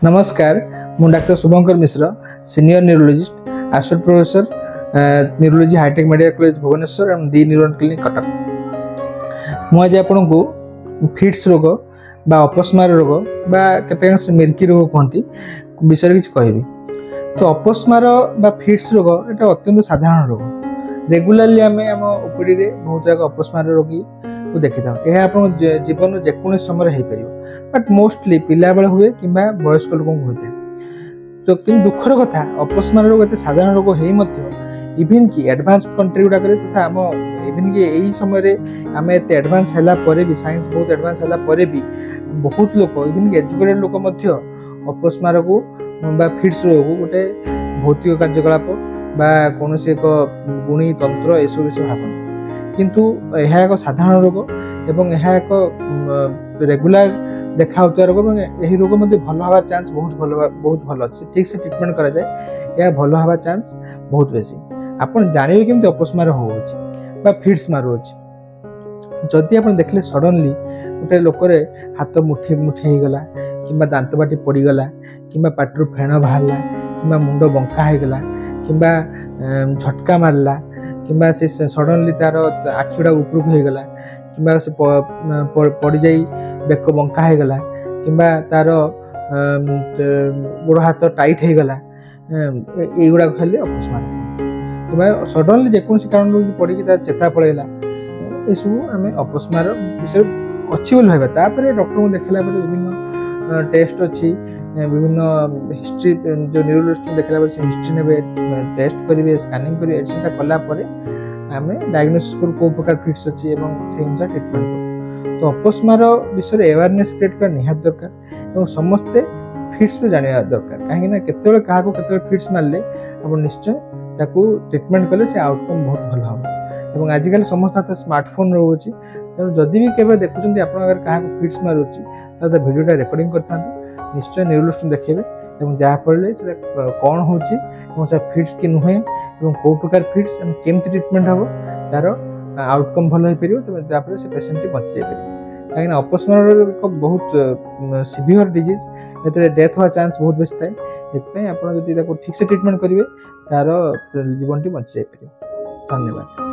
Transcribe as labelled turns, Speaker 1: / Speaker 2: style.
Speaker 1: नमस्कार मु doctor Shubhankar Mishra senior neurologist associate professor neurology hi tech medical college Bhubaneswar एवं दी न्यूरोन क्लिनिक कटक। मुझे आपन को फिट्स रोग बा अपस्मार रोग बा केते मिर्की रोग कहती विषय किसी कहबी। तो अपस्मार बा फिट्स रोग एटा अत्यंत साधारण रोग। रेगुलारली आम आम ओपीडी रे बहुत जगह अपस्मार रोगी को देखी था। यह आप जीवन जेको समय हो पार बट मोस्टली पिला बेले हुए कि वयस्क लोक होता है। तो कि दुखर कथा अपस्मार रोग एत साधारण रोग हो इवन कि एडवांस कंट्री गुड़ाक तथा आम इवन कि यही समय आम एत एडवांस है भी साइंस बहुत एडवांस है भी बहुत लोक इवन कि एजुकेटेड लोक अपस्मार को फिट्स रोग को गोटे भौतिक कार्यकलाप बा कौन एक गुणी तंत्र यह विषय भावना किंतु यह एक साधारण रोग एवं यह एक रेगुलर देखा होता रोग यही रोग भल हबार चांस बहुत भल अच्छे। ठीक से ट्रिटमेंट करा जाए यह भल हबार चांस बहुत बेसी। आपन जानिबे केमती अपस्मार होउछि बा फिट्स मारुछि। जदि आप देखले सडनली गोटे लोकरे हाथ मुठी मुठी हो गला कि दांत बाटी पड़गला कि पाटरू फेण बाहरला कि मुंड बंका हो गला कि झटका मारला कि से सडनली तार आखिड़ा उपरक हो गला कि से पड़ जाई बेक बंका हो गला कि तार गोड़ हाथ टाइट हो गला युवा खाली अपस्मार कि सडनली जेकोसी कारण पड़ी तार चेता पलैला यू आम अपस्मार विषय अच्छी बोली भाई। डॉक्टर को देखला विभिन्न टेस्ट अच्छी विभिन्न हिस्ट्री जो न्यूरोलॉजिस्ट देखला से हिस्ट्री ने टेस्ट करेंगे स्कानिंग करेंगे एटसेट्रा कलापर आम डायग्नोसिस करूँ कौ प्रकार फिट्स अच्छी से अनुसार ट्रिटमेंट करूँ। तो अपस्मार विषय अवेयरनेस क्रिएट करना निहात दरकार और समस्ते फिट्स भी जाना दरकार कहीं केतबेले क्या फिट्स मारे आप निश्चय ताकू ट्रिटमेंट कले से आउटकम बहुत भल हम। आजिकल समस्त हाथ स्मार्टफोन रोचे तेणु जदि भी केवल देखुं आप क्या फिट्स मारुच्ची तो भिडियोटा रेकर्डिंग करता निश्चय न्यूरोलॉजिस्ट देखेबे जहाँफल से कौन हो फिट्स कि नुहे कौ प्रकार फिट्स केमती ट्रिटमेंट हम तार आउटकम भल हो पार से पेसेंट बची जाए कहीं अपस्मार एक बहुत सीवियर डिजीज ये डेथ होगा चांस बहुत बेसी थाए ये आप ठीक से ट्रिटमेंट करेंगे तार जीवन टी बची जाए। धन्यवाद।